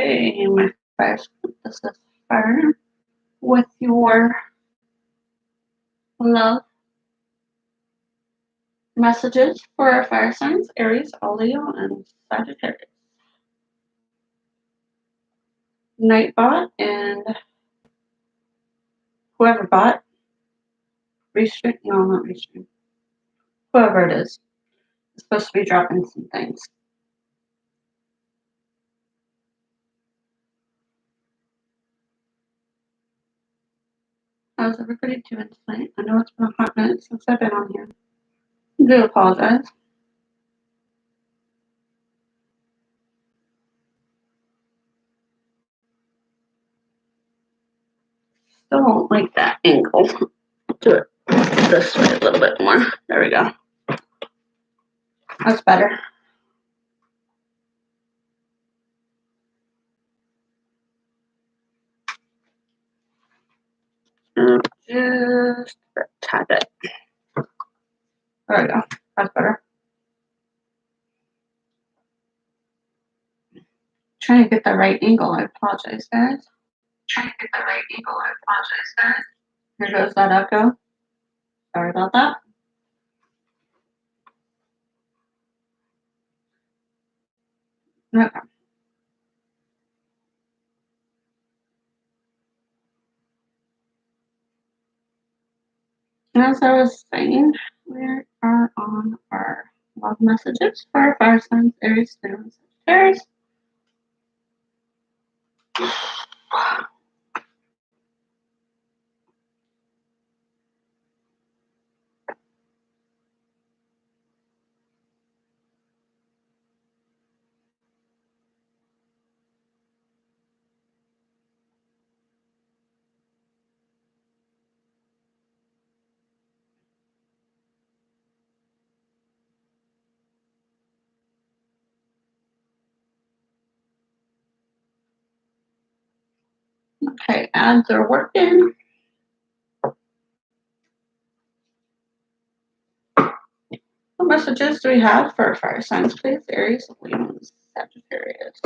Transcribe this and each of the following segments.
Okay, my fire sign. This is fire with your love messages for our fire signs, Aries, Leo, and Sagittarius. Nightbot and whoever bought Restream, no, not Restream. Whoever it is supposed to be dropping some things. How's everybody doing tonight? I know it's been a hot minute since I've been on here. I do apologize. Still don't like that angle. Do it this way a little bit more. There we go. That's better. Just tap it. There we go. That's better. Trying to get the right angle. I apologize, guys. Here goes that echo. Sorry about that. Okay. As I was saying, we are on our love messages for our fire signs, Aries, Leo, and Sagittarius. Okay, ads are working. What messages do we have for our fire signs, please? Aries, Leo, and Sagittarius.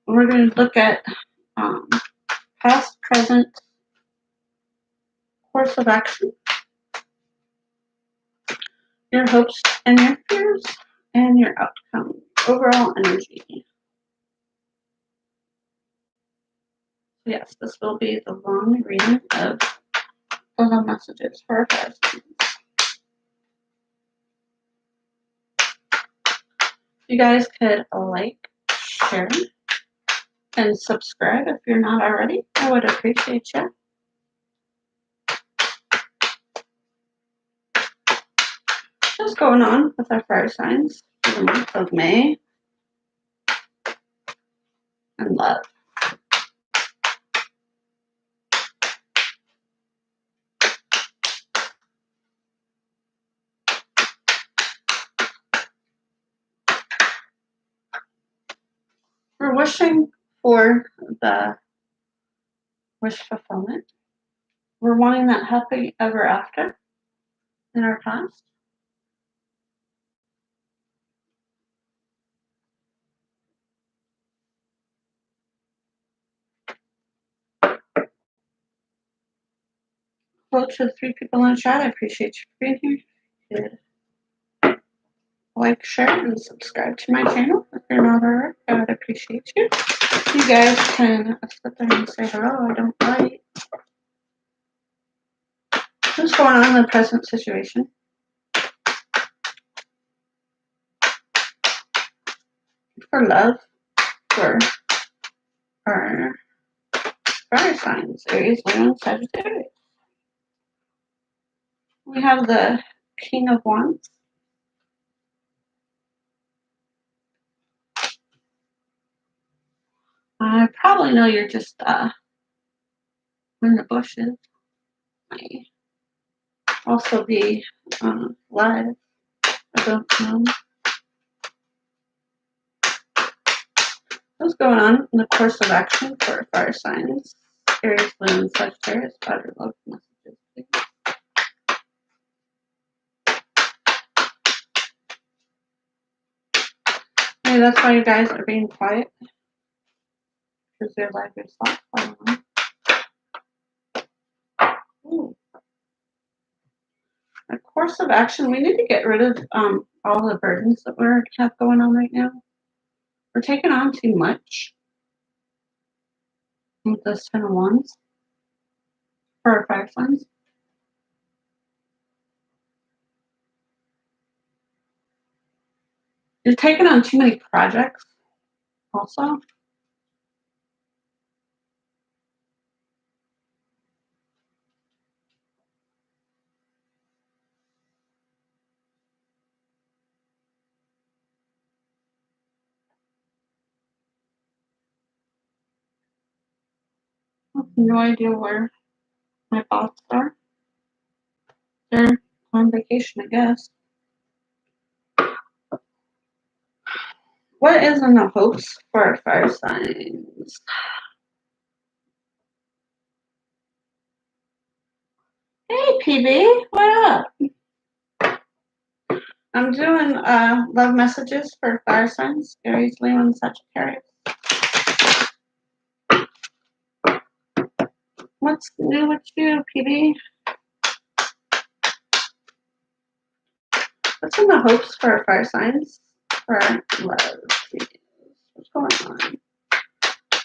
We're going to look at past, present, course of action, your hopes and your fears, and your outcome, overall energy. Yes, this will be the long reading of the messages for our fire signs. You guys could like, share, and subscribe if you're not already. I would appreciate you. What's going on with our fire signs for the month of May and love? We're wishing for the wish fulfillment. We're wanting that happy ever after in our past. Hello to the 3 people in the chat. I appreciate you being here. Like, share, and subscribe to my channel if you're not already. I would appreciate you. You guys can sit there and say hello. I don't bite. What's going on in the present situation? For love, for our fire signs, Aries, Leo, and Sagittarius. We have the King of Wands. I probably know you're just in the bushes. Might also be live. I don't know. What's going on in the course of action for fire signs, Aries, Leo, and Sagittarius? About your love messages, please. Maybe that's why you guys are being quiet. Because your life is soft. I don't know. Ooh. A course of action. We need to get rid of all the burdens that we have going on right now. We're taking on too much with this 10 of Wands for our fire signs. You're taking on too many projects also. I have no idea where my thoughts are. They're on vacation, I guess. What is in the hopes for our fire signs? Hey, PB, what up? I'm doing love messages for fire signs, Aires, Leo, and Sagittarius. What's new with you, PB? What's in the hopes for our fire signs for love? What's going on?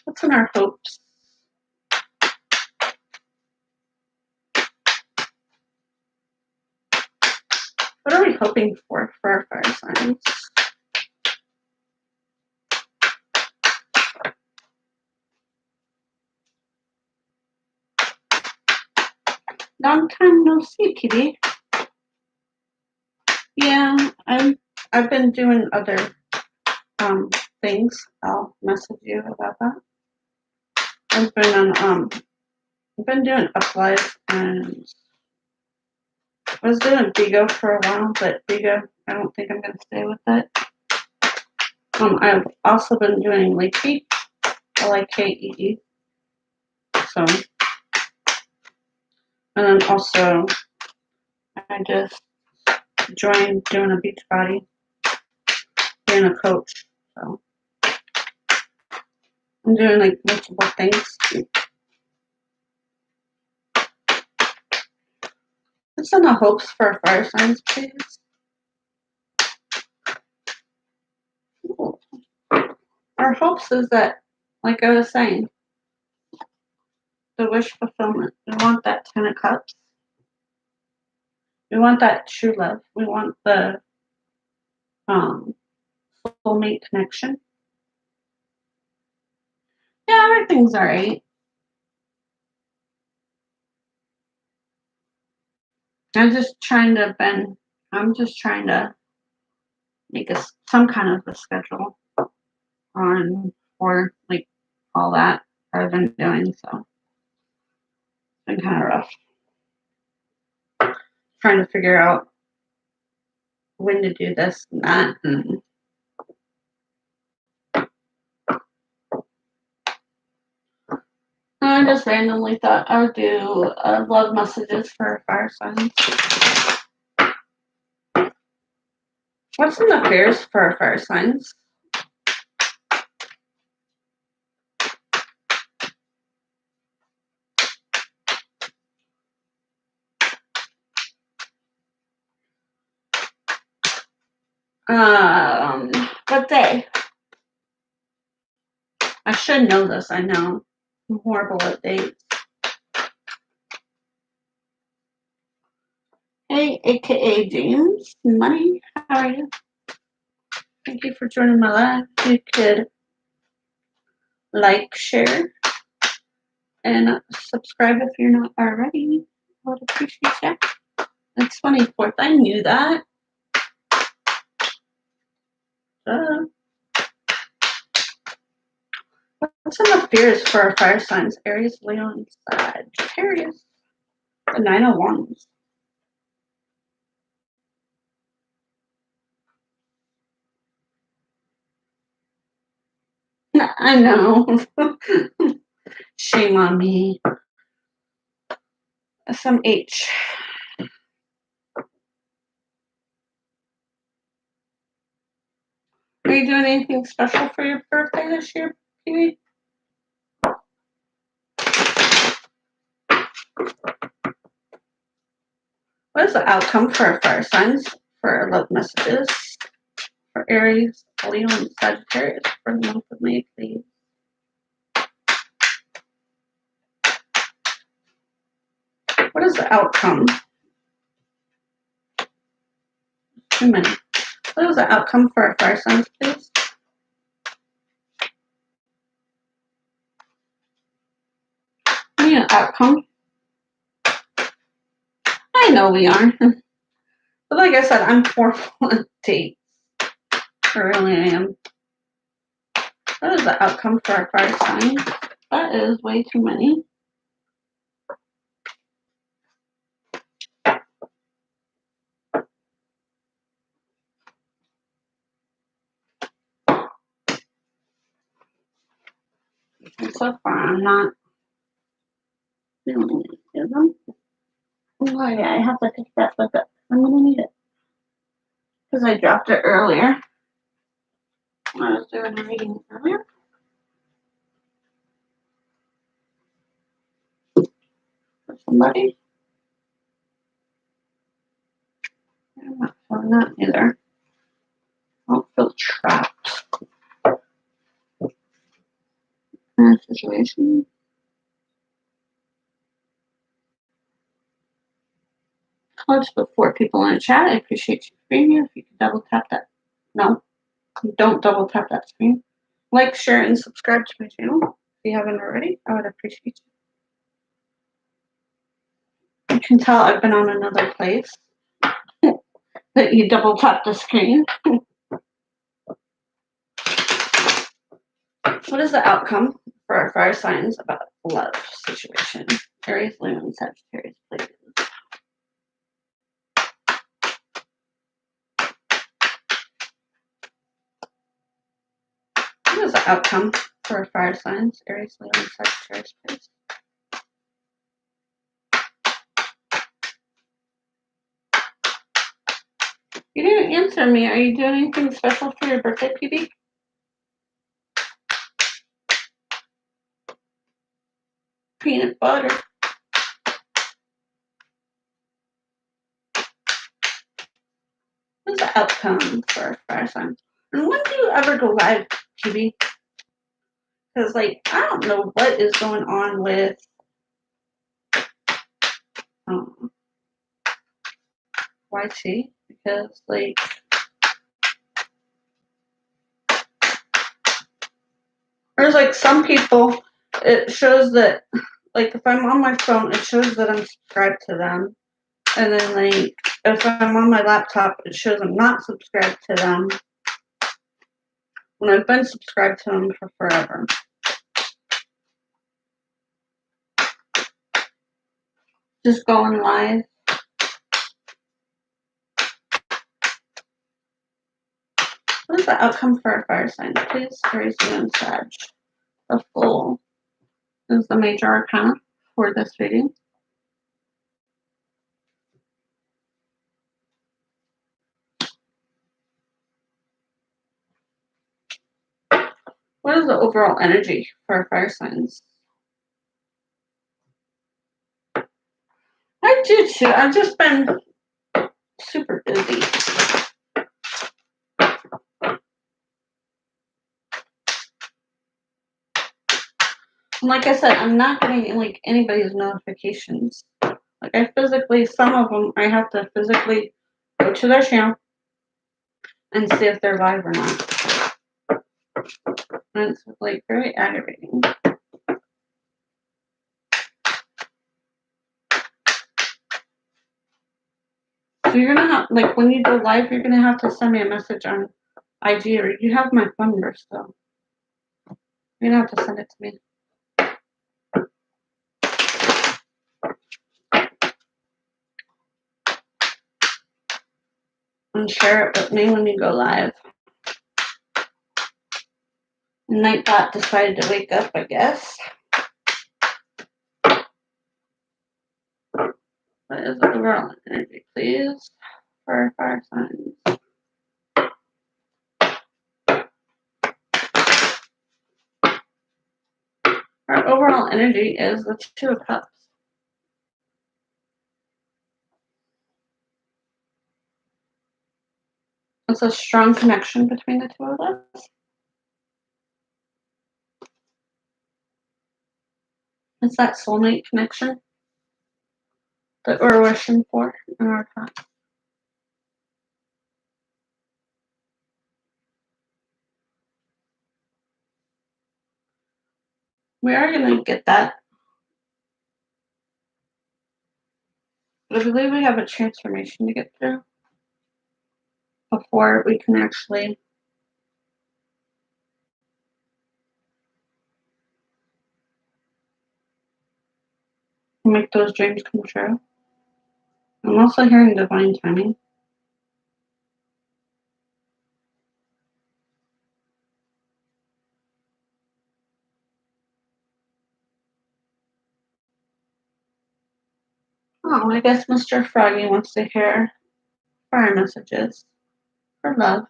What's in our hopes? What are we hoping for our fire signs? Long time no see, PB. Yeah, I've been doing other things. I'll message you about that. I've been doing uplives, and I was doing Bigo for a while, but Bigo, I don't think I'm gonna stay with it. I've also been doing Likee, Likee. So, and then also I just joined doing a beach body, being a coach. So I'm doing like multiple things. What's in the hopes for fire signs, please? Ooh. Our hopes is that, like I was saying, the wish fulfillment. We want that 10 of Cups. We want that true love. We want the soulmate connection. Yeah, everything's alright. I'm just trying to make some kind of a schedule on for like all that I've been doing. So it's been kind of rough. Trying to figure out when to do this and that. And I just randomly thought I would do love messages for fire signs. What's in the fears for our fire signs? What day? I should know this, I know. I'm horrible at dates. Hey, aka James Money, how are you? Thank you for joining my live. You could like, share, and subscribe if you're not already. I would appreciate that. It's 24th. I knew that. What's in the fears for our fire signs? Aries, Leo, and Sagittarius. The 9 of Wands. I know. Shame on me. Some H. Are you doing anything special for your birthday this year, Kiwi? What is the outcome for our fire signs for love messages for Aries, Leo, and Sagittarius for the month of May, please? What is the outcome? Too many. What is the outcome for our fire signs, please? Yeah, outcome. I know we are. But like I said, I'm horrible at dates. I really am. What is the outcome for our fire signs? That is way too many. And so far, I'm not feeling any of them. Oh yeah, I have to pick that book up. I'm gonna need it because I dropped it earlier. I was doing a reading earlier. For somebody. I'm not feeling that either. I don't feel trapped in a situation. I'll just put 4 people in the chat. I appreciate you being here. If you could double tap that. No, don't double tap that screen. Like, share, and subscribe to my channel. If you haven't already, I would appreciate you. You can tell I've been on another place. That you double tap the screen. What is the outcome for our fire signs about love situation? Aries, Leo, and Sagittarius, please. What is the outcome for our fire signs? Aries, Leo, and Sagittarius, please. You didn't answer me. Are you doing anything special for your birthday, PB? Peanut butter. What's the outcome for our fire signs? And when do you ever go live, PB? Because, like, I don't know what is going on with YT. Because, like, there's, like, some people, it shows that, like, if I'm on my phone, it shows that I'm subscribed to them. And then, like, if I'm on my laptop, it shows I'm not subscribed to them. When I've been subscribed to them for forever. Just going live. What is the outcome for our fire signs, please? Aries, Leo, and Sag. The Fool is the major arcana for this reading. What is the overall energy for our fire signs? I do too. I've just been super busy. And like I said, I'm not getting like anybody's notifications. Like I physically, some of them, I have to physically go to their channel and see if they're live or not. And it's like very aggravating. So you're gonna have, like, when you go live, you're gonna have to send me a message on IG, or you have my phone number still. You're gonna have to send it to me. And share it with me when you go live. Nightbot decided to wake up, I guess. What is the overall energy, please, for our fire signs? overall energy is the Two of Cups. It's a strong connection between the two of us. It's that soulmate connection that we're wishing for in our time. We are going to get that. But I believe we have a transformation to get through before we can actually make those dreams come true. I'm also hearing divine timing. Oh, I guess Mr. Froggy wants to hear fire messages for love.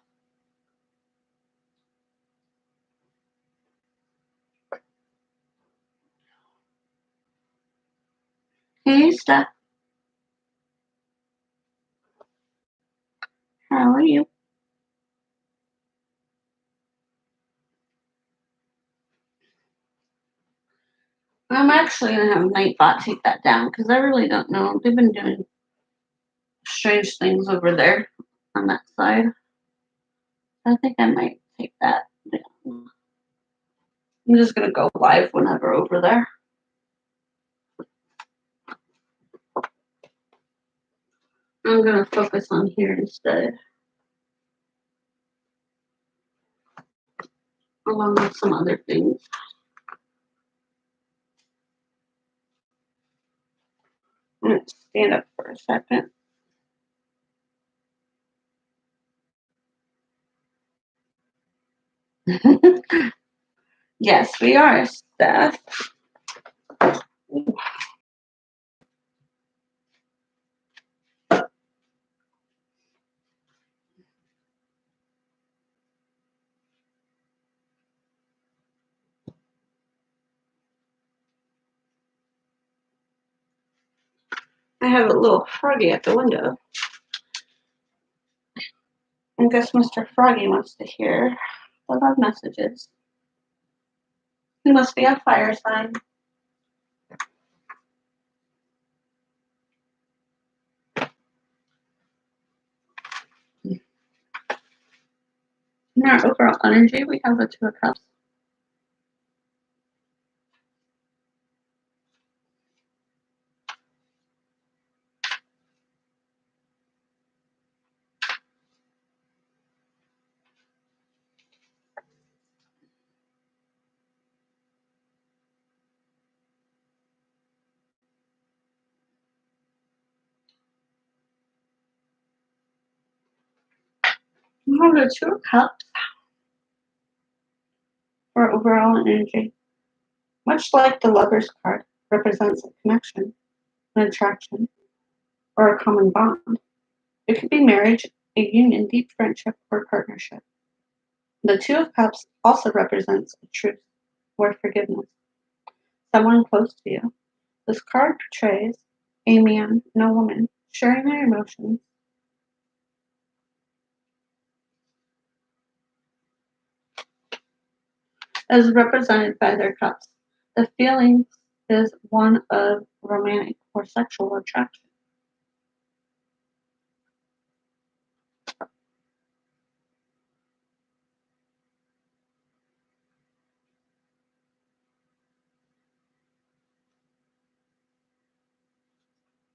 Hey, Steph. How are you? I'm actually going to have Nightbot take that down because I really don't know. They've been doing strange things over there on that side. I think I might take that down. I'm just going to go live whenever over there. I'm going to focus on here instead, along with some other things. I'm going to stand up for a second. Yes, we are, Steph. I have a little froggy at the window. I guess Mr. Froggy wants to hear the love messages. He must be a fire sign. In our overall energy, we have the Two of Cups. We have the Two of Cups for overall energy. Much like the Lover's card represents a connection, an attraction, or a common bond. It could be marriage, a union, deep friendship, or partnership. The Two of Cups also represents a truth or forgiveness, someone close to you. This card portrays a man and a woman sharing their emotions as represented by their cups. The feeling is one of romantic or sexual attraction.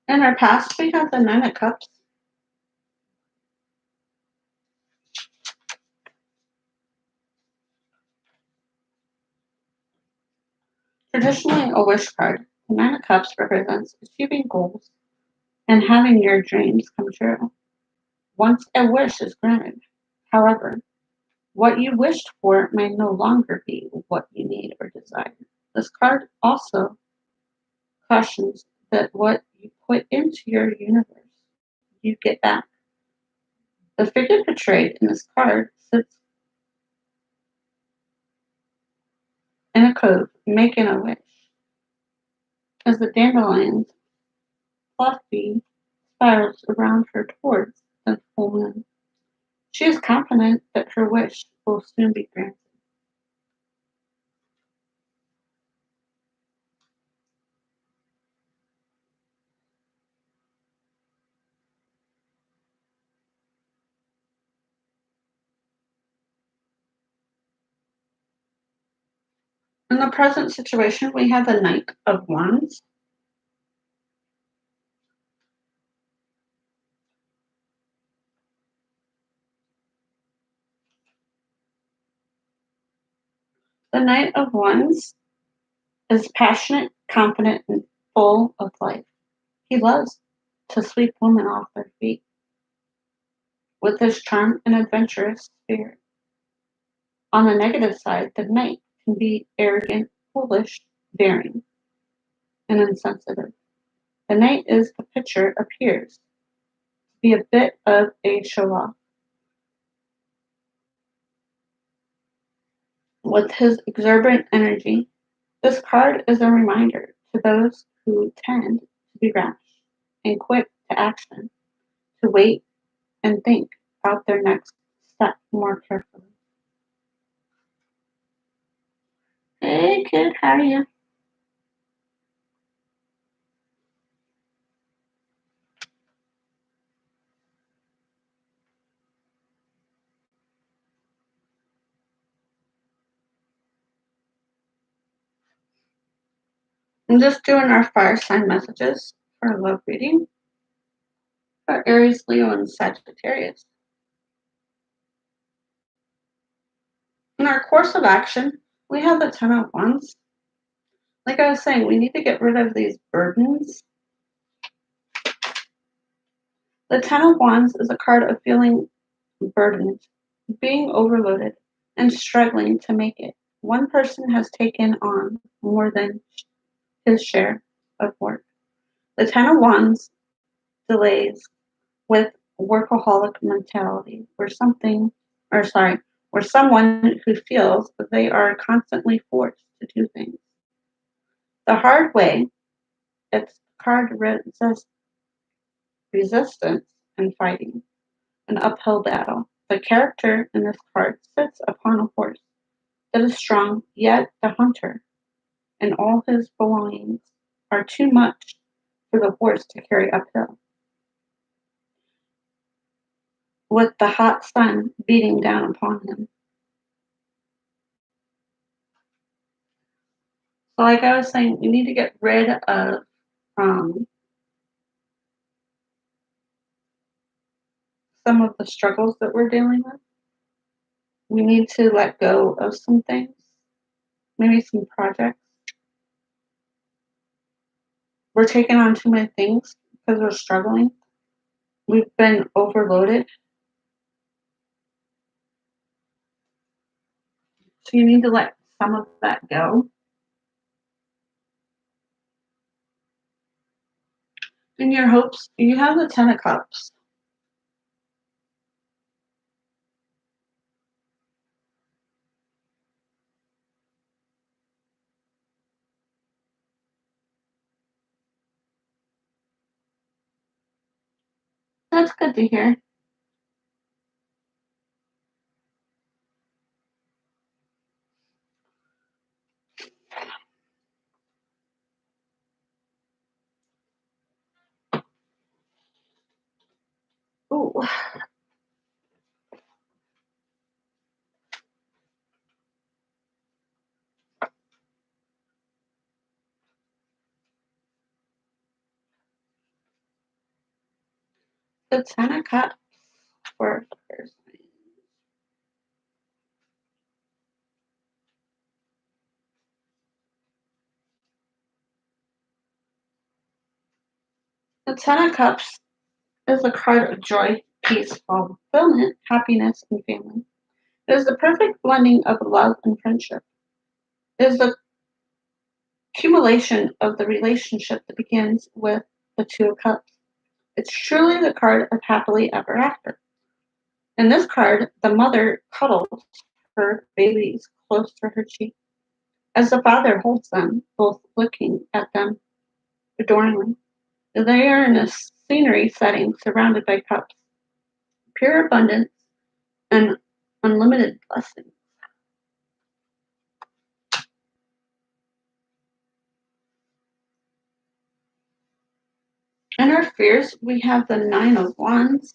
In our past, we have the Nine of Cups. Traditionally a wish card, the Nine of Cups represents achieving goals and having your dreams come true. Once a wish is granted, however, what you wished for may no longer be what you need or desire. This card also cautions that what you put into your universe, you get back. The figure portrayed in this card sits in a cove making a wish. as the dandelions fluffy spirals around her towards the full moon. She is confident that her wish will soon be granted. In the present situation, we have the Knight of Wands. The Knight of Wands is passionate, confident, and full of life. He loves to sweep women off their feet with his charm and adventurous spirit. On the negative side, the Knight can be arrogant, foolish, daring, and insensitive. The Knight is the picture appears to be a bit of a show-off. With his exuberant energy, this card is a reminder to those who tend to be rash and quick to action to wait and think out their next step more carefully. Hey kid, how are you? I'm just doing our fire sign messages for a love reading for Aries, Leo, and Sagittarius. In our course of action, we have the Ten of Wands. Like I was saying, we need to get rid of these burdens. The Ten of Wands is a card of feeling burdened, being overloaded, and struggling to make it. One person has taken on more than his share of work. The Ten of Wands delays with workaholic mentality, where someone who feels that they are constantly forced to do things. The hard way, its card resistance and fighting, an uphill battle. The character in this card sits upon a horse that is strong, yet the hunter and all his belongings are too much for the horse to carry uphill. With the hot sun beating down upon him. So, like I was saying, we need to get rid of um, some of the struggles that we're dealing with. We need to let go of some things, maybe some projects. We're taking on too many things because we're struggling. We've been overloaded. So you need to let some of that go. In your hopes, you have the Ten of Cups. That's good to hear. Ooh. The Ten of Cups for first. The Ten of Cups is a card of joy, peace, fulfillment, happiness, and family. It is the perfect blending of love and friendship. It is the accumulation of the relationship that begins with the Two of Cups. It's truly the card of happily ever after. In this card, the mother cuddles her babies close to her cheek as the father holds them, both looking at them adoringly. They are in a scenery setting surrounded by cups, pure abundance and unlimited blessings. In our fears, we have the Nine of Wands.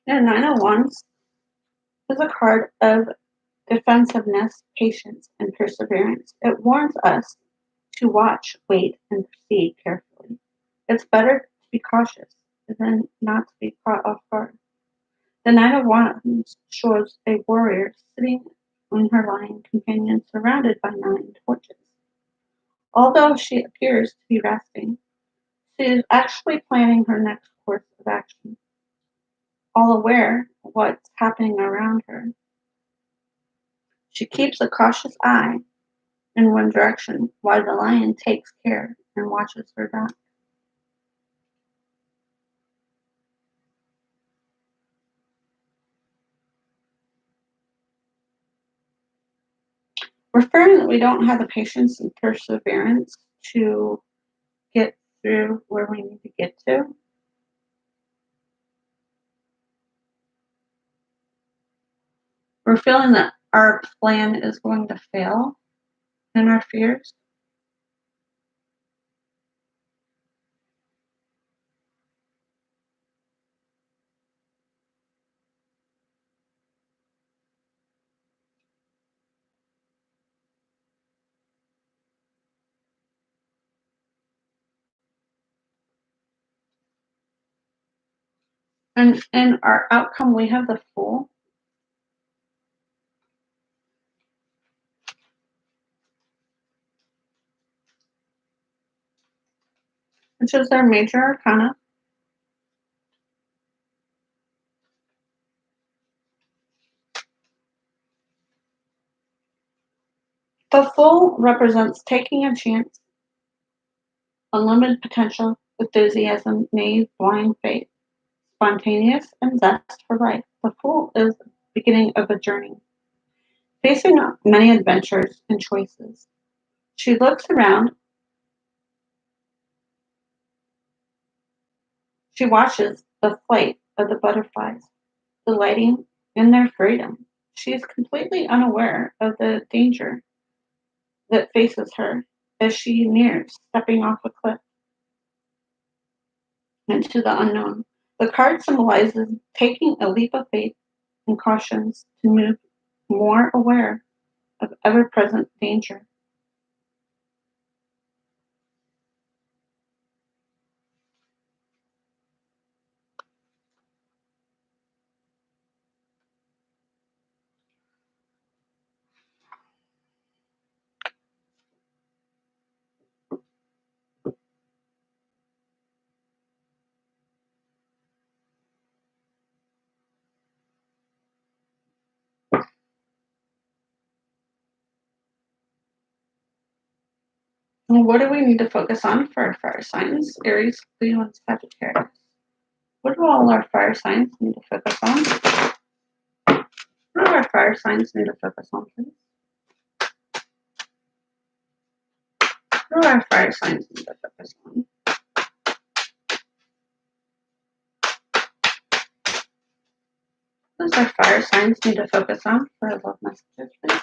The Nine of Wands is a card of defensiveness, patience, and perseverance. It warns us to watch, wait, and proceed carefully. It's better to be cautious than not to be caught off guard. The Nine of Wands shows a warrior sitting on her lion companion surrounded by 9 torches. Although she appears to be resting, she is actually planning her next course of action, all aware of what's happening around her. She keeps a cautious eye in one direction while the lion takes care and watches her back. We're fearing that we don't have the patience and perseverance to get through where we need to get to. We're feeling that our plan is going to fail in our fears. And in our outcome, we have the Fool, which is their major arcana. The Fool represents taking a chance, unlimited potential, enthusiasm, naive, blind faith, spontaneous, and zest for life. The Fool is the beginning of a journey, facing many adventures and choices. She looks around, she watches the flight of the butterflies, delighting in their freedom. She is completely unaware of the danger that faces her as she nears stepping off a cliff into the unknown. The card symbolizes taking a leap of faith and cautions to move more aware of ever present danger. And what do we need to focus on for our fire signs? Aries, Leo, and Sagittarius. What do all our fire signs need to focus on? What do our fire signs need to focus on, please? What do our fire signs need to focus on? What does our fire signs need to focus on for our love messages, please?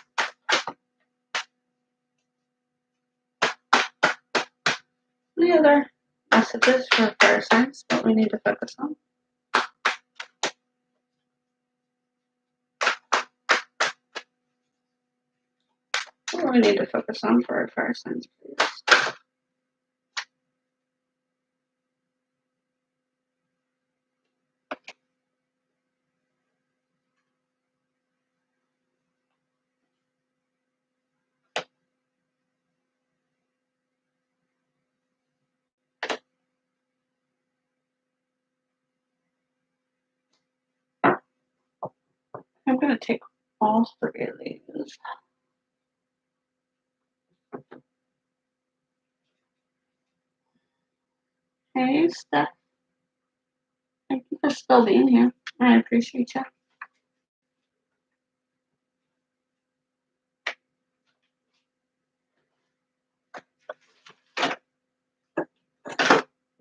Any other messages for fire signs that we need to focus on? What do we need to focus on for our fire signs, please? I'm going to take all 3 of these. Hey, Steph. Thank you for still being here. I appreciate you.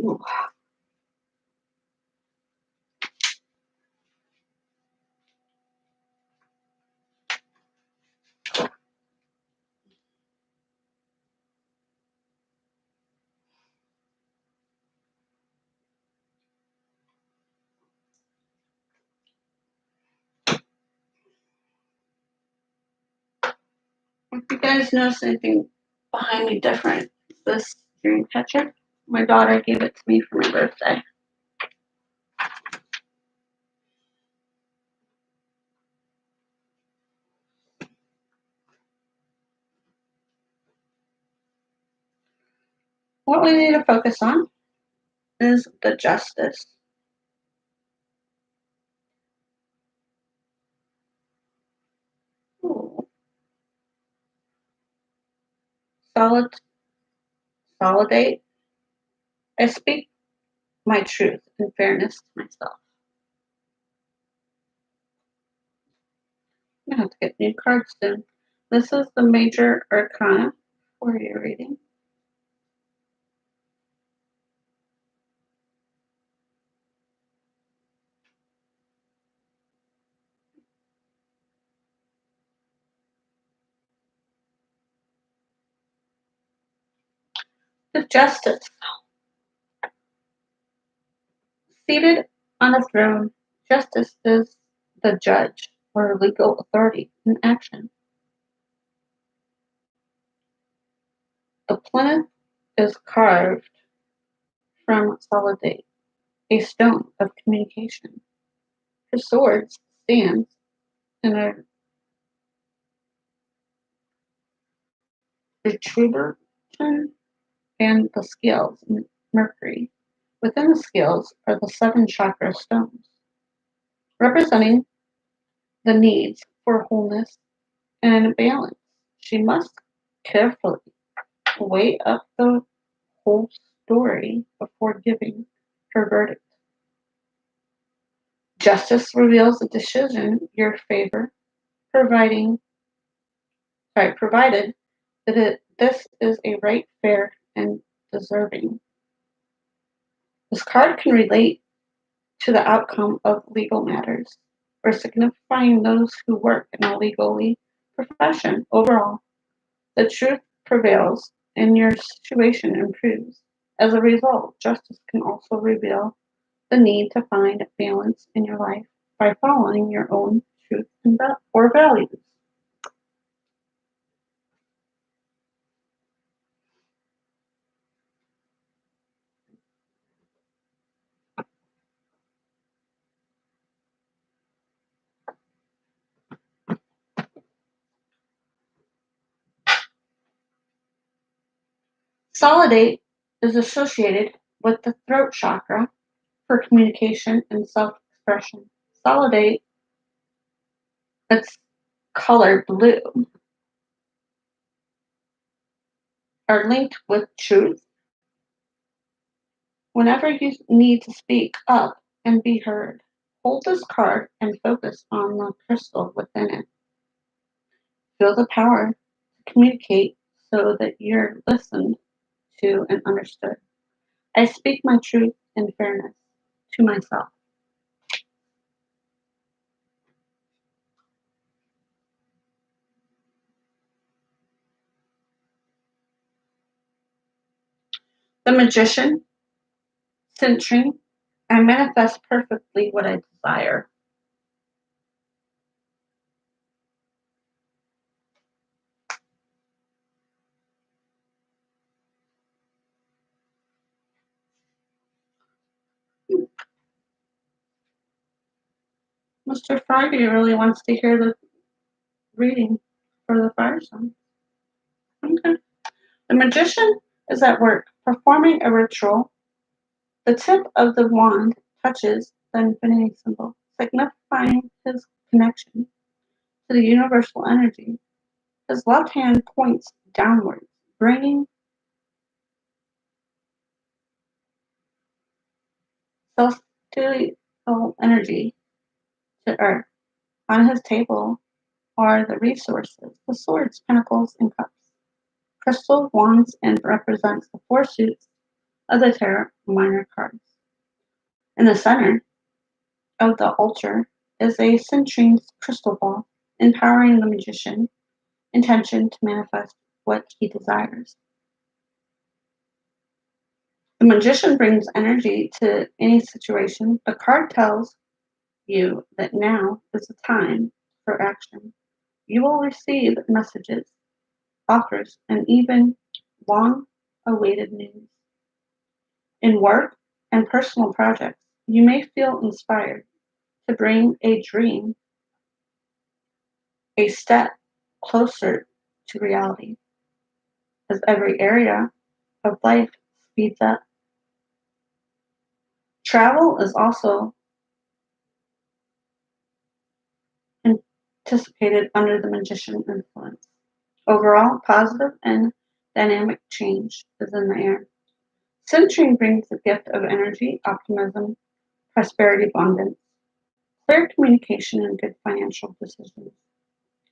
Ooh. If you guys notice anything behind me different, this dream catcher, my daughter gave it to me for my birthday. What we need to focus on is the justice. Ooh. Solidate. I speak my truth and fairness to myself. I have to get new cards soon. This is the major arcana for your reading. The justice. Seated on a throne, justice is the judge or legal authority in action. The plinth is carved from sodalite, a stone of communication. Her sword stands in a retribution and the scales in Mercury. Within the scales are the seven chakra stones, representing the needs for wholeness and balance. She must carefully weigh up the whole story before giving her verdict. Justice reveals a decision your favor, provided that this is a right, fair, and deserving. This card can relate to the outcome of legal matters or signifying those who work in a legally profession. Overall, the truth prevails and your situation improves. As a result, justice can also reveal the need to find balance in your life by following your own truth or values. Solidate is associated with the throat chakra for communication and self-expression. Solidate, its color blue, are linked with truth. Whenever you need to speak up and be heard, hold this card and focus on the crystal within it. Feel the power to communicate so that you're listened to and understood. I speak my truth and fairness to myself. The magician, citrine, I manifest perfectly what I desire. Mr. Friday really wants to hear the reading for the fire sign. Okay. The magician is at work performing a ritual. The tip of the wand touches the infinity symbol, signifying his connection to the universal energy. His left hand points downwards, bringing celestial energy to earth. On his table are the resources, the swords, pentacles, and cups. Crystal wands and represents the four suits of the tarot minor cards. In the center of the altar is a citrine crystal ball, empowering the magician intention to manifest what he desires. The magician brings energy to any situation. The card tells you that now is the time for action. You will receive messages, offers, and even long awaited news. In work and personal projects, you may feel inspired to bring a dream a step closer to reality as every area of life speeds up. Travel is also anticipated under the magician influence. Overall, positive and dynamic change is in the air. Citrine brings the gift of energy, optimism, prosperity, abundance, clear communication, and good financial decisions.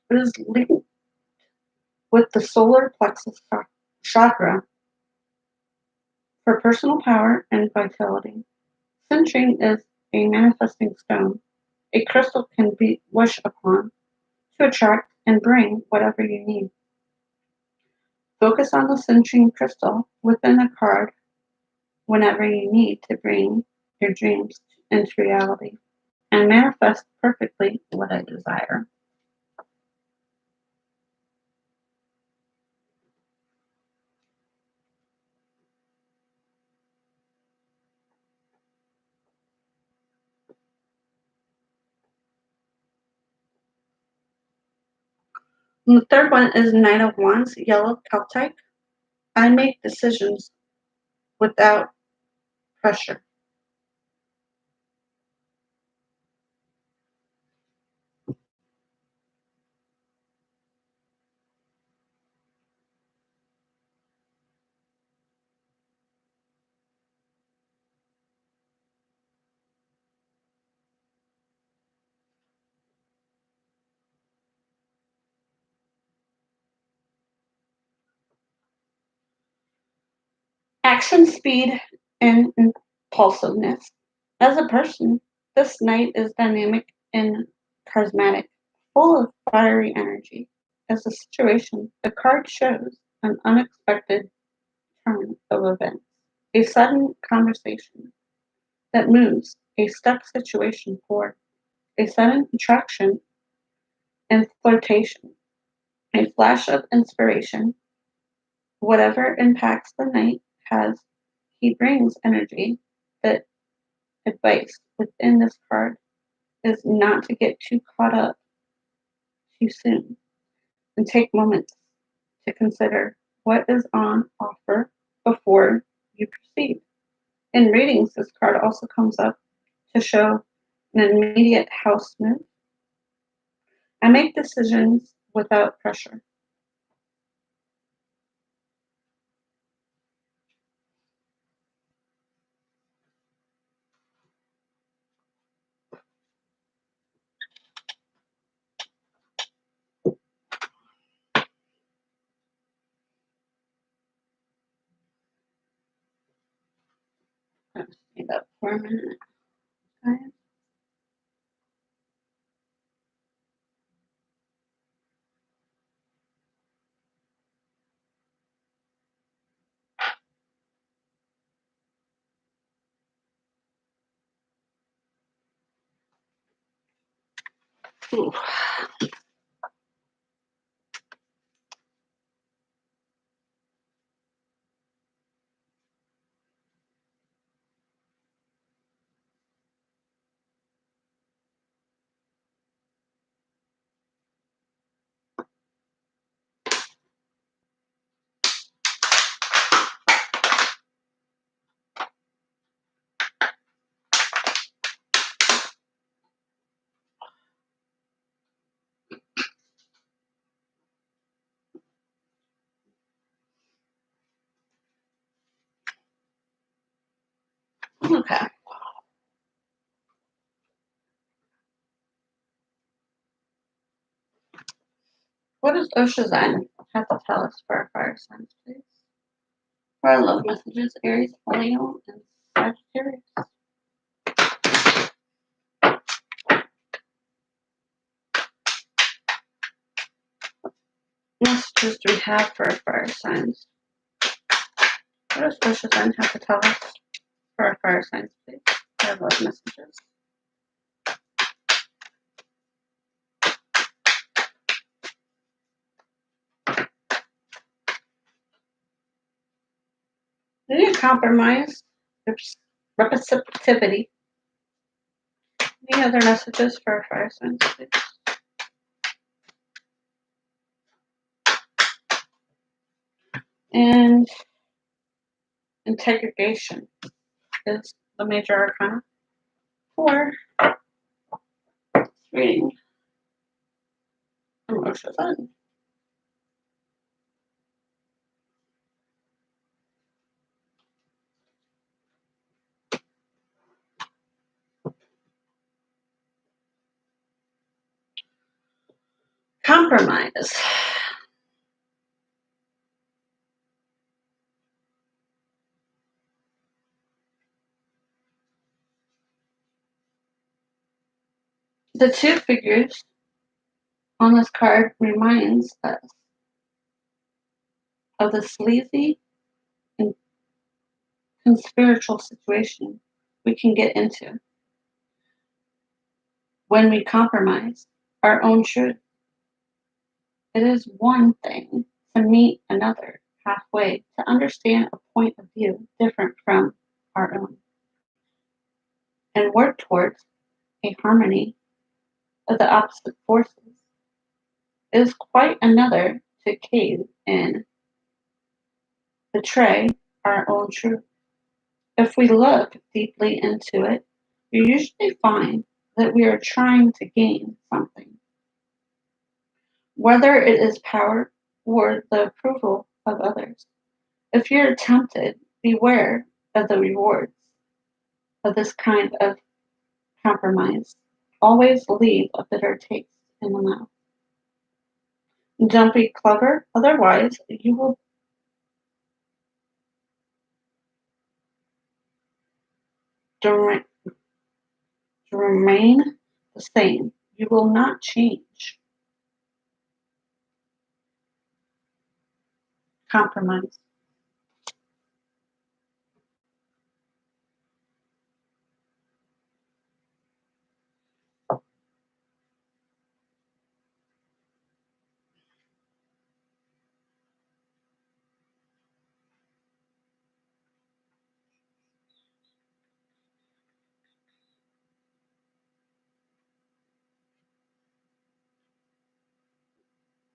It is linked with the solar plexus chakra for personal power and vitality. Citrine is a manifesting stone. A crystal can be wished upon to attract and bring whatever you need. Focus on the citrine crystal within the card whenever you need to bring your dreams into reality and manifest perfectly what I desire. And the third one is Knight of Wands, yellow Calcite. I make decisions without pressure. Action, speed, and impulsiveness. As a person, this knight is dynamic and charismatic, full of fiery energy. As a situation, the card shows an unexpected turn of events, a sudden conversation that moves a stuck situation forward, a sudden attraction and flirtation, a flash of inspiration. Whatever impacts the knight has, he brings energy. That advice within this card is not to get too caught up too soon and take moments to consider what is on offer before you proceed. In readings, this card also comes up to show an immediate house move. I make decisions without pressure. Let's stand up for a minute, guys. Ooh. Okay. What does Osho have to tell us for our fire signs, please? For our love messages, Aries, Leo, and Sagittarius. Messages do we have for our fire signs? What does Osho have to tell us for our fire signs, please? Our love messages. We need to compromise. Receptivity. Any other messages for our fire signs, please? And integration is the major arcana for reading from Osho Zen. Compromise. The two figures on this card reminds us of the sleazy and conspiratorial situation we can get into when we compromise our own truth. It is one thing to meet another halfway, to understand a point of view different from our own, and work towards a harmony of the opposite forces. It is quite another to cave in, betray our own truth. If we look deeply into it, you usually find that we are trying to gain something, whether it is power or the approval of others. If you're tempted, beware of the rewards of this kind of compromise. Always leave a bitter taste in the mouth. Don't be clever, otherwise you will remain the same. You will not change. Compromise.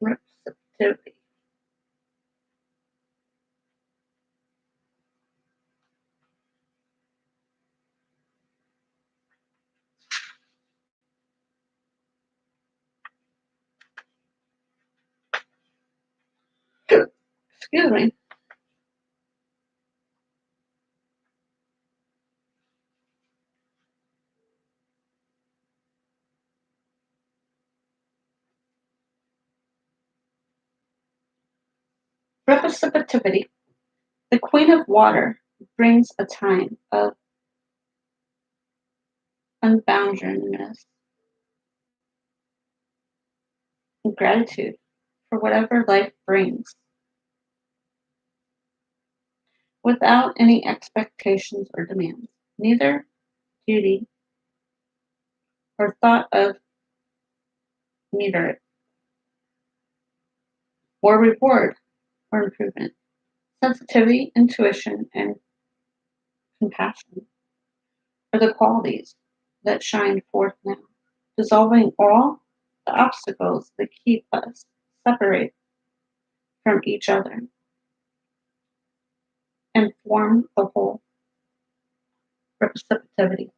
Receptivity. Excuse me. Receptivity. The Queen of Water brings a time of unboundedness and gratitude for whatever life brings, without any expectations or demands, neither duty or thought of merit or reward or improvement. Sensitivity, intuition, and compassion are the qualities that shine forth now, dissolving all the obstacles that keep us separate from each other and form the whole. Receptivity.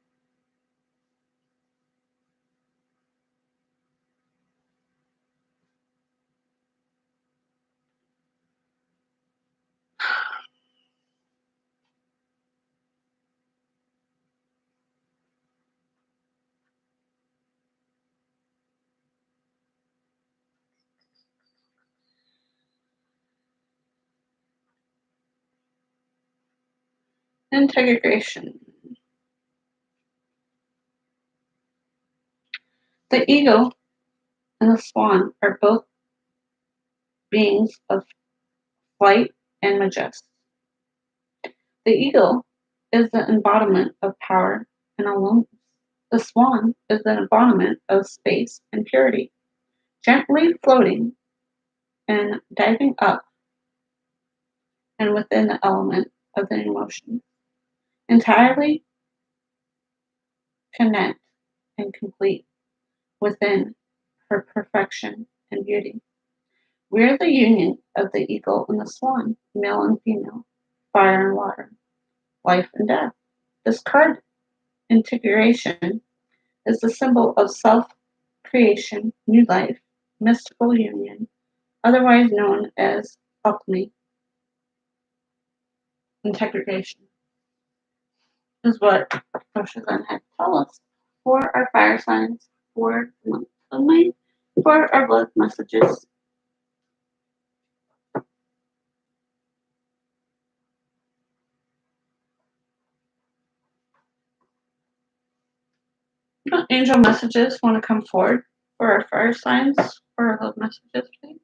Integration. The eagle and the swan are both beings of flight and majesty. The eagle is the embodiment of power and aloneness. The swan is the embodiment of space and purity, gently floating and diving up and within the element of the emotion, entirely connect and complete within her perfection and beauty. We are the union of the eagle and the swan, male and female, fire and water, life and death. This card integration is the symbol of self-creation, new life, mystical union, otherwise known as alchemy. Integration is what Osho then had to tell us for our fire signs for the month of May, for our blood messages. Angel messages want to come forward for our fire signs for our love messages, please.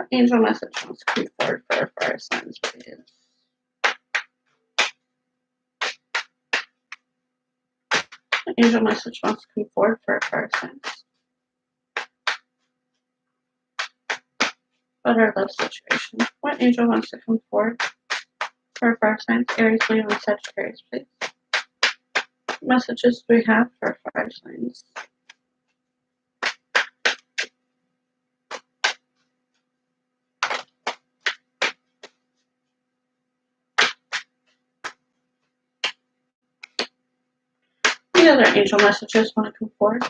Angel message wants to come forward for our fire signs, please. Angel message wants to come forward for our fire signs. About our love situation. What angel wants to come forward for our fire signs? Aires, Leo, and Sagittarius, please. What messages do we have for our fire signs? The other angel messages want to come forward.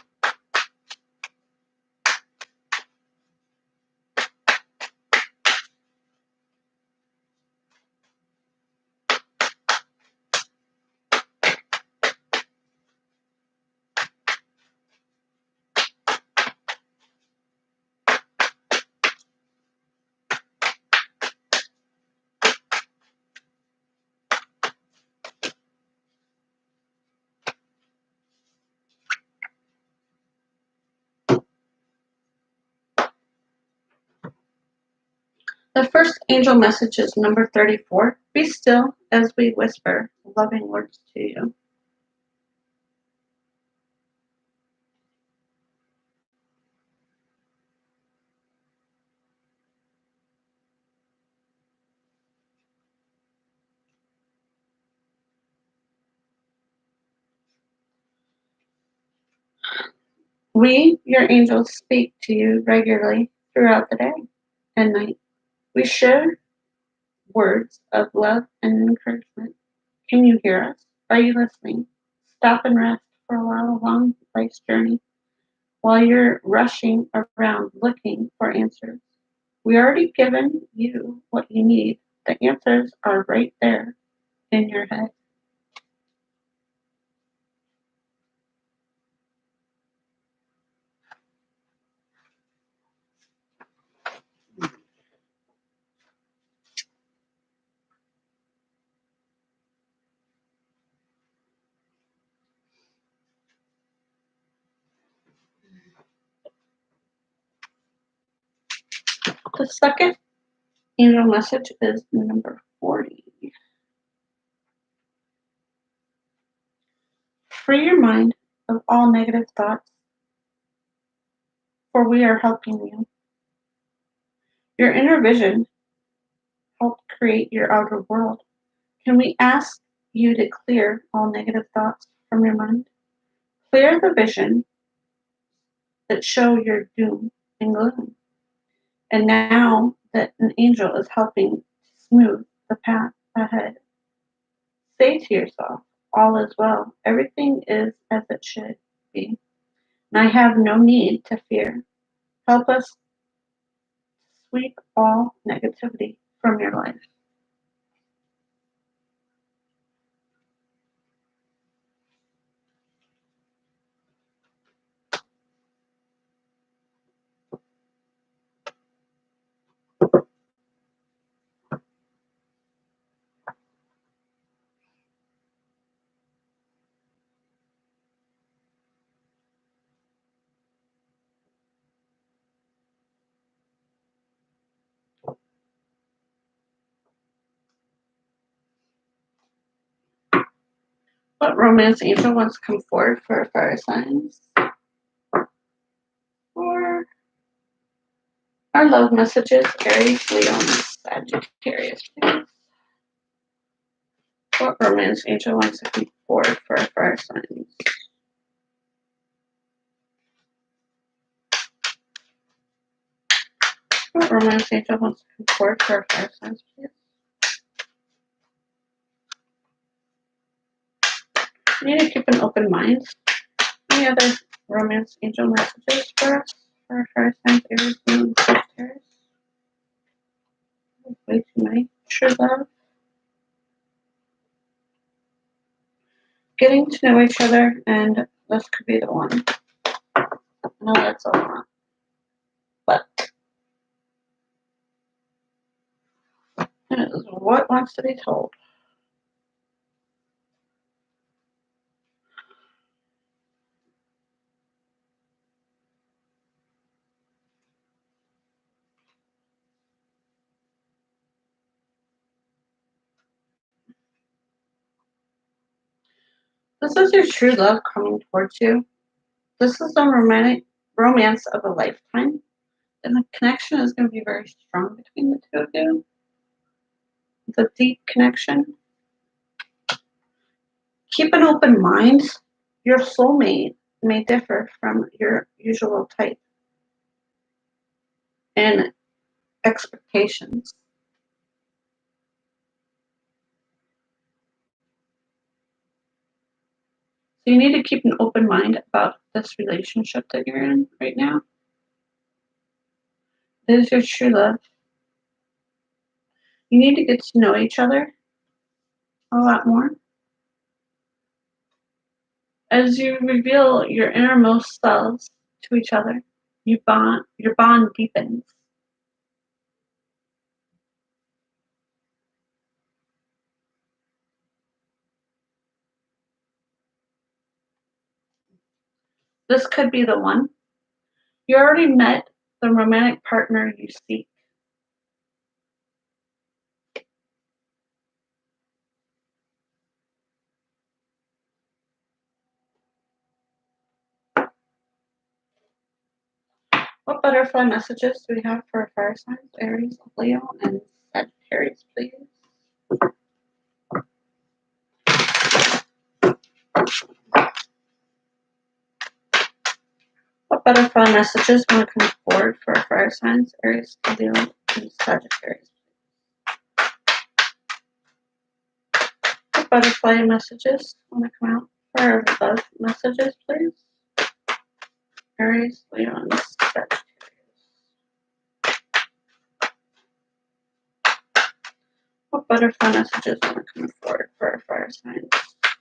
The first angel message is number 34. Be still as we whisper loving words to you. We, your angels, speak to you regularly throughout the day and night. We share words of love and encouragement. Can you hear us? Are you listening? Stop and rest for a while along life's journey while you're rushing around looking for answers. We already given you what you need. The answers are right there in your head. The second angel message is number 40. Free your mind of all negative thoughts, for we are helping you. Your inner vision helped create your outer world. Can we ask you to clear all negative thoughts from your mind? Clear the vision that show your doom and gloom. And now that an angel is helping smooth the path ahead, say to yourself, all is well. Everything is as it should be. And I have no need to fear. Help us sweep all negativity from your life. What romance angel wants to come forward for fire signs? Or our love messages, Aries, Leo, and Sagittarius, please. What romance angel wants to come forward for fire signs? What romance angel wants to come forward for fire signs, please? You need to keep an open mind. Any other romance angel messages for us? For fire signs, Aries, Leo, and Sagittarius? Way too many. True love. Getting to know each other, and this could be the one. No, that's a lot. But it is what wants to be told. This is your true love coming towards you. This is the romantic romance of a lifetime. And the connection is going to be very strong between the two of you. The deep connection. Keep an open mind. Your soulmate may differ from your usual type and expectations. So you need to keep an open mind about this relationship that you're in right now. It is your true love. You need to get to know each other a lot more. As you reveal your innermost selves to each other, your bond deepens. This could be the one. You already met the romantic partner you seek. What butterfly messages do we have for fire signs, Aries, Leo, and Sagittarius, please? What butterfly messages want to come forward for fire signs, Aries, Leo, and Sagittarius? What butterfly messages want to come out for our love messages, please? Aries, Leo, and Sagittarius. What butterfly messages want to come forward for our fire signs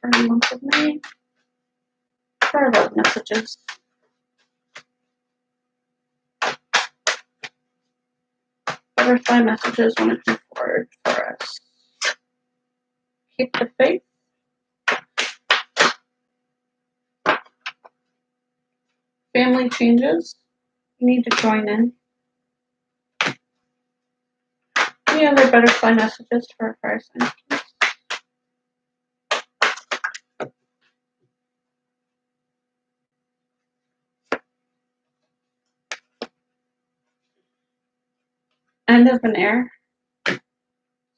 for the month of May? For our love messages. Butterfly messages want to come forward for us. Keep the faith. Family changes. You need to join in. Any other butterfly messages for our fire signs, please? End of an era. So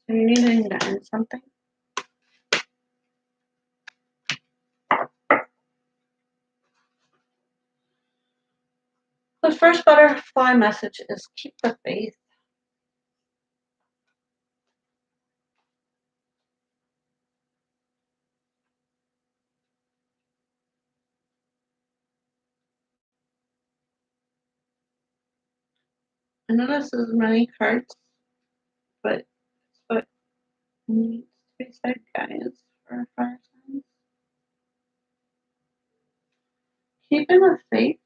you need to end something. The first butterfly message is keep the faith. I know this is many cards, but it's what needs to be said, guys, for our fire signs. Keeping the faith.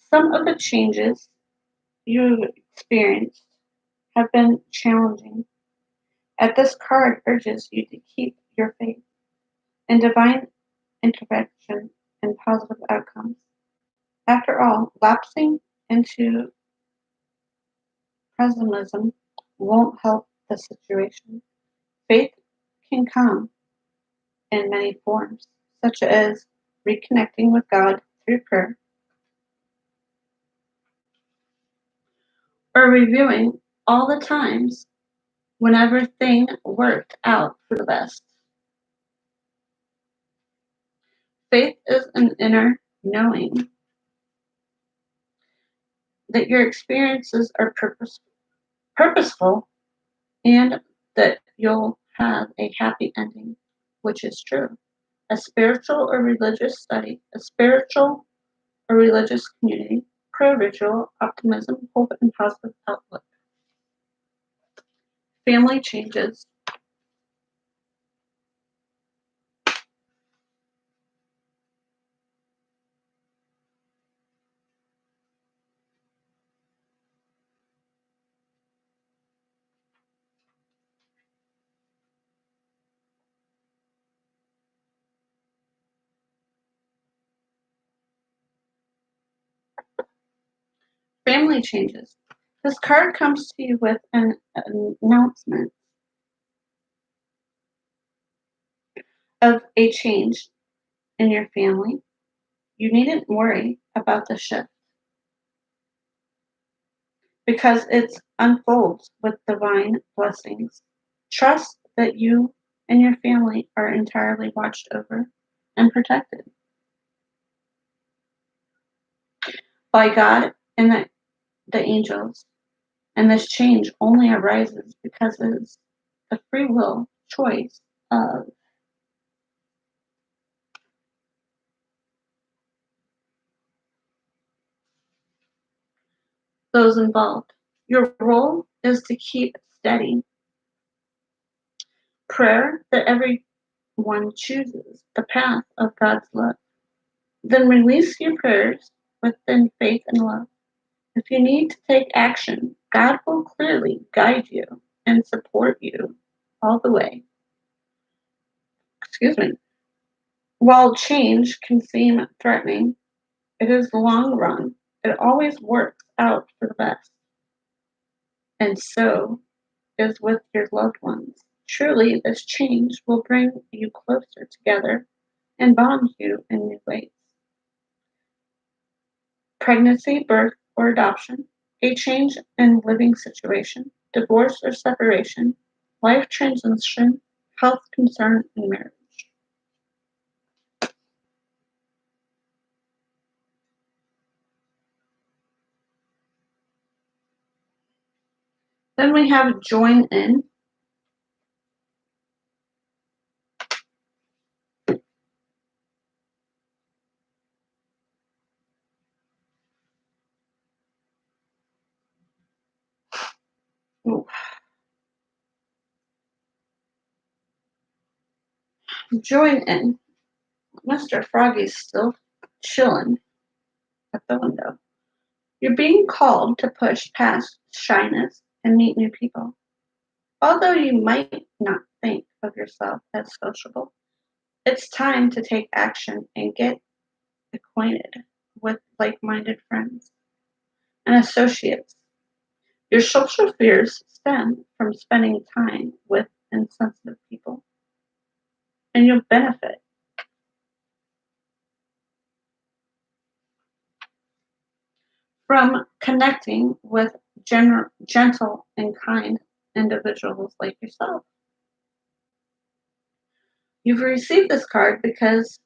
Some of the changes you experienced have been challenging. At this card urges you to keep your faith in divine intervention and positive outcomes. After all, lapsing into pessimism won't help the situation. Faith can come in many forms, such as reconnecting with God through prayer, or reviewing all the times when everything worked out for the best. Faith is an inner knowing that your experiences are purposeful and that you'll have a happy ending, which is true. A spiritual or religious study, a spiritual or religious community, prayer ritual, optimism, hope, and positive outlook. Family changes. Family changes. This card comes to you with an announcement of a change in your family. You needn't worry about the shift because it unfolds with divine blessings. Trust that you and your family are entirely watched over and protected by God and the angels. And this change only arises because it's the free will choice of those involved. Your role is to keep steady. Prayer that everyone chooses the path of God's love. Then release your prayers within faith and love. If you need to take action, God will clearly guide you and support you all the way. Excuse me. While change can seem threatening, it is the long run. It always works out for the best. And so is with your loved ones. Truly, this change will bring you closer together and bond you in new ways. Pregnancy, birth, or adoption, a change in living situation, divorce or separation, life transition, health concern, and marriage. Then we have join in. Ooh. Join in. Mr. Froggy's still chilling at the window. You're being called to push past shyness and meet new people. Although you might not think of yourself as sociable, it's time to take action and get acquainted with like-minded friends and associates. Your social fears stem from spending time with insensitive people, and you'll benefit from connecting with gentle and kind individuals like yourself. You've received this card because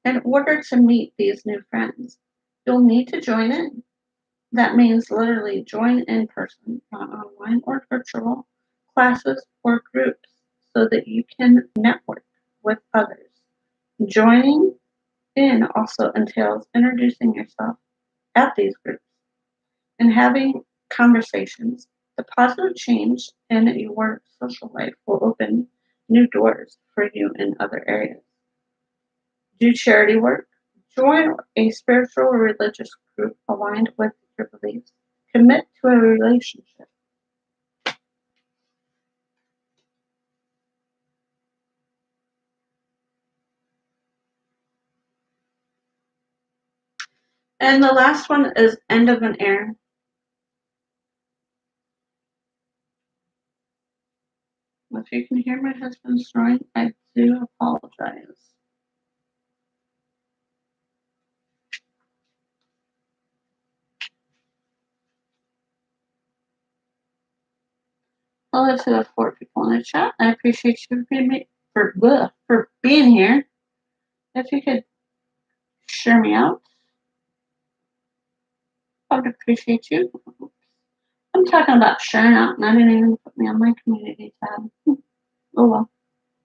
in order to meet these new friends, you'll need to join in. That means literally join in person, not online or virtual classes or groups so that you can network with others. Joining in also entails introducing yourself at these groups and having conversations. The positive change in your social life will open new doors for you in other areas. Do charity work. Join a spiritual or religious group aligned with your beliefs. Commit to a relationship. And the last one is end of an era. If you can hear my husband snoring, I do apologize. Hello to the 4 people in the chat. I appreciate you for being here. If you could share me out, I would appreciate you. I'm talking about sharing out, and I didn't even put me on my community tab. Oh well,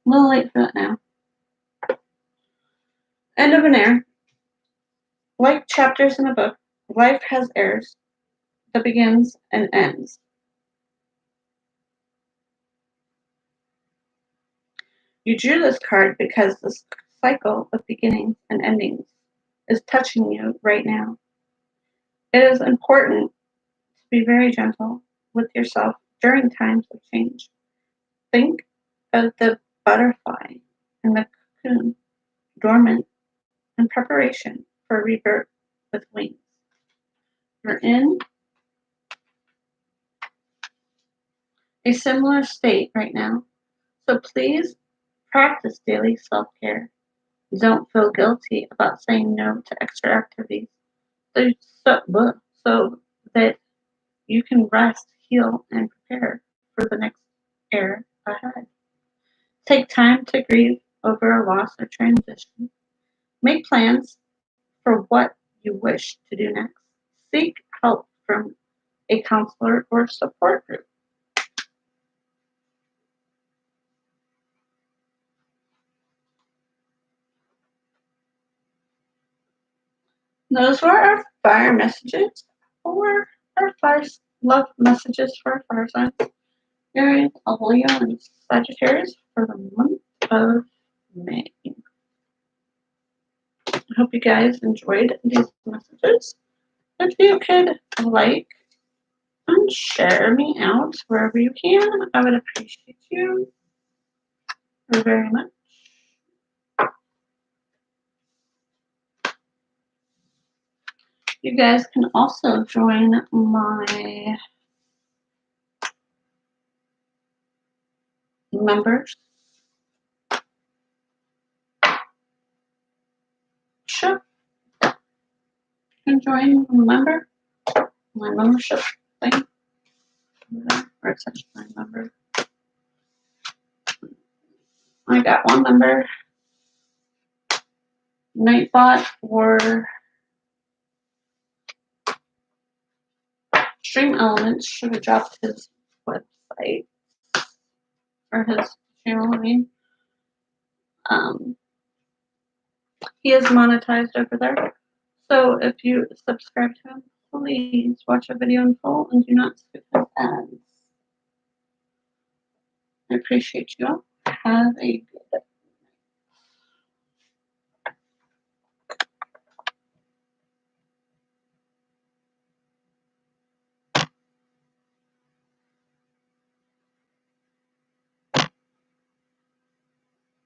a little late for that now. End of an era. Like chapters in a book, life has eras that begins and ends. You drew this card because this cycle of beginnings and endings is touching you right now. It is important to be very gentle with yourself during times of change. Think of the butterfly in the cocoon, dormant in preparation for rebirth with wings. You're in a similar state right now, so please practice daily self-care. Don't feel guilty about saying no to extra activities so that you can rest, heal, and prepare for the next era ahead. Take time to grieve over a loss or transition. Make plans for what you wish to do next. Seek help from a counselor or support group. Those were our fire messages for our fire love messages for our fire signs. Aries, Leo, and Sagittarius for the month of May. I hope you guys enjoyed these messages. If you could like and share me out wherever you can, I would appreciate you very much. You guys can also join my members ship. You can join my membership thing. Or it says my member. I got one member, Nightbot, for Stream Elements. Should have dropped his website or his channel. I mean, he is monetized over there. So if you subscribe to him, please watch a video in full and do not skip his ads. I appreciate you all. Have a